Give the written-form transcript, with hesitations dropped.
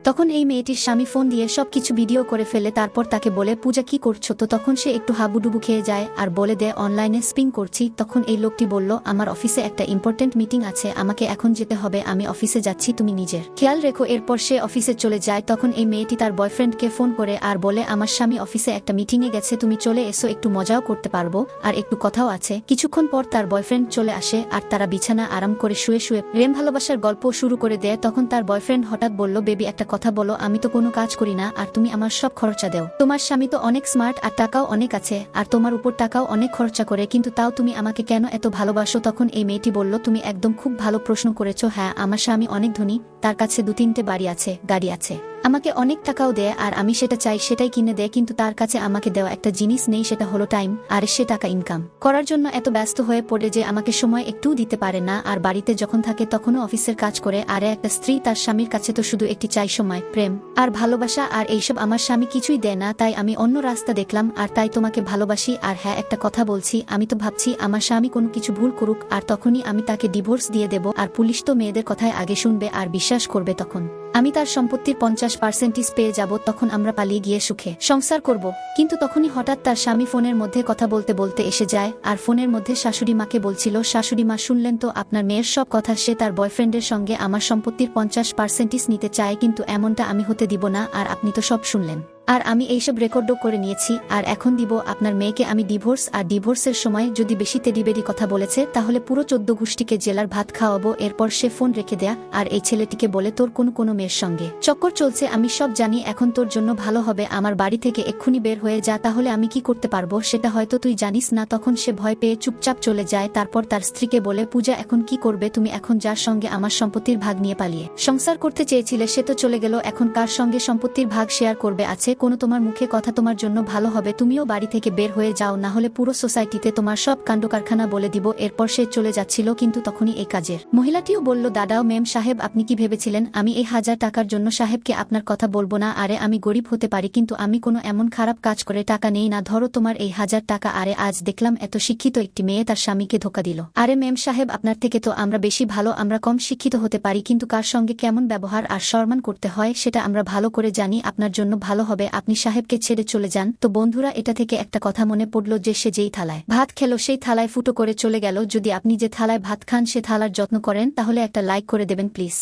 তখন এই মেয়েটির স্বামী ফোন দিয়ে সবকিছু ভিডিও করে ফেলে, তারপর তাকে বলে পূজা কি করছো, তো তখন সে একটু হাবুডুবু খেয়ে যায় আর বলে দেয় অনলাইনে স্পিং করছি। তখন এই লোকটি বলল আমার অফিসে একটা ইম্পর্টেন্ট মিটিং আছে, আমাকে এখন যেতে হবে, আমি অফিসে যাচ্ছি, তুমি নিজের খেয়াল রেখো। এরপর সে অফিসে চলে যায়। তখন এই মেয়েটি তার বয়ফ্রেন্ডকে ফোন করে আর বলে আমার স্বামী অফিসে একটা মিটিংয়ে গেছে, তুমি চলে এসো, একটু মজাও করতে পারবো আর একটু কথাও আছে। কিছুক্ষণ পর তার বয়ফ্রেন্ড চলে আসে আর তারা বিছানা আরাম করে শুয়ে শুয়ে প্রেম ভালোবাসার গল্প শুরু করে দেয়। তখন তার বয়ফ্রেন্ড হঠাৎ বলল বেবি একটা কথা বলো, আমি তো কোনো কাজ করি না আর তুমি আমার সব খরচা দেও, তোমার স্বামী তো অনেক স্মার্ট আর টাকাও অনেক আছে আর তোমার উপর টাকাও অনেক খরচা করে, কিন্তু তাও তুমি আমাকে কেন এত ভালোবাসো? তখন এই মেয়েটি বলল তুমি একদম খুব ভালো প্রশ্ন করেছো, হ্যাঁ আমার স্বামী অনেক ধনী, তার কাছে 2-3টে বাড়ি আছে, গাড়ি আছে, আমাকে অনেক টাকাও দেয় আর আমি সেটা চাই সেটাই কিনে দেয়, কিন্তু তার কাছে আমাকে দেওয়া একটা জিনিস নেই, সেটা হলো টাইম। আর সে টাকা ইনকাম করার জন্য এত ব্যস্ত হয়ে পড়ে যে আমাকে সময় একটুও দিতে পারে না, আর বাড়িতে যখন থাকে তখনও অফিসের কাজ করে। আর একটা স্ত্রী তার স্বামীর কাছে তো শুধু একটি চাই সময়, প্রেম আর ভালোবাসা, আর এইসব আমার স্বামী কিছুই দেয় না, তাই আমি অন্য রাস্তা দেখলাম আর তাই তোমাকে ভালোবাসি। আর হ্যাঁ একটা কথা বলছি, আমি তো ভাবছি আমার স্বামী কোনো কিছু ভুল করুক আর তখনই আমি তাকে ডিভোর্স দিয়ে দেব, আর পুলিশ তো মেয়েদের কথায় আগে শুনবে আর বিশ্বাস করবে, তখন আমি তার সম্পত্তির 50% পেয়ে যাব, তখন আমরা পালিয়ে গিয়ে সুখে সংসার করব। কিন্তু তখনই হঠাৎ তার স্বামী ফোনের মধ্যে কথা বলতে বলতে এসে যায় আর ফোনের মধ্যে শাশুড়ি মাকে বলছিল, শাশুড়ি মা শুনলেন তো আপনার মেয়ের সব কথা, সে তার বয়ফ্রেন্ডের সঙ্গে আমার সম্পত্তির 50% নিতে চায়, কিন্তু এমনটা আমি হতে দিব না, আর আপনি তো সব শুনলেন আর আমি এইসব রেকর্ডও করে নিয়েছি, আর এখন দিব আপনার মেয়েকে আমি ডিভোর্স, আর ডিভোর্সের সময় যদি বেশি তেডিবেডি কথা বলেছে তাহলে পুরো 14 গোষ্ঠীকে জেলার ভাত খাওয়াবো। এরপর সে ফোন রেখে দেয়া আর এই ছেলেটিকে বলে তোর কোনো মেয়ের সঙ্গে চক্কর চলছে, আমি সব জানি, এখন তোর জন্য ভালো হবে আমার বাড়ি থেকে এক্ষুনি বের হয়ে যা, তাহলে আমি কি করতে পারবো সেটা হয়তো তুই জানিস না। তখন সে ভয় পেয়ে চুপচাপ চলে যায়। তারপর তার স্ত্রীকে বলে পূজা এখন কি করবে, তুমি এখন যার সঙ্গে আমার সম্পত্তির ভাগ নিয়ে পালিয়ে সংসার করতে চেয়েছিলে সে তো চলে গেল, এখন কার সঙ্গে সম্পত্তির ভাগ শেয়ার করবে? আছে কোনো তোমার মুখে কথা, তোমার জন্য ভালো হবে তুমিও বাড়ি থেকে বের হয়ে যাও, না হলে পুরো সোসাইটিতে তোমার সব কাণ্ডকারখানা বলে দিব। এরপর সে চলে যাচ্ছিল, কিন্তু তখনই এই কাজের মহিলাটিও বলল দাদাও মেম সাহেব আপনি কি ভেবেছিলেন আমি এই 1000 টাকার জন্য সাহেবকে আপনার কথা বলবো না? আরে আমি গরিব হতে পারি কিন্তু আমি কোনো এমন খারাপ কাজ করে টাকা নেই না, ধরো তোমার এই 1000 টাকা। আরে আজ দেখলাম এত শিক্ষিত একটি মেয়ে তার স্বামীকে ধোকা দিল। আরে মেম সাহেব আপনার থেকে তো আমরা বেশি ভালো, আমরা কম শিক্ষিত হতে পারি কিন্তু কার সঙ্গে কেমন ব্যবহার আর সম্মান করতে হয় সেটা আমরা ভালো করে জানি, আপনার জন্য ভালো হবে আপনি সাহেবকে ছেড়ে চলে যান। তো বন্ধুরা এটা থেকে একটা কথা মনে পড়ল যে সে যেই থালায় ভাত খেলো সেই থালায় ফুটো করে চলে গেল। যদি আপনি যে থালায় ভাত খান সে থালার যত্ন করেন তাহলে একটা লাইক করে দেবেন প্লিজ।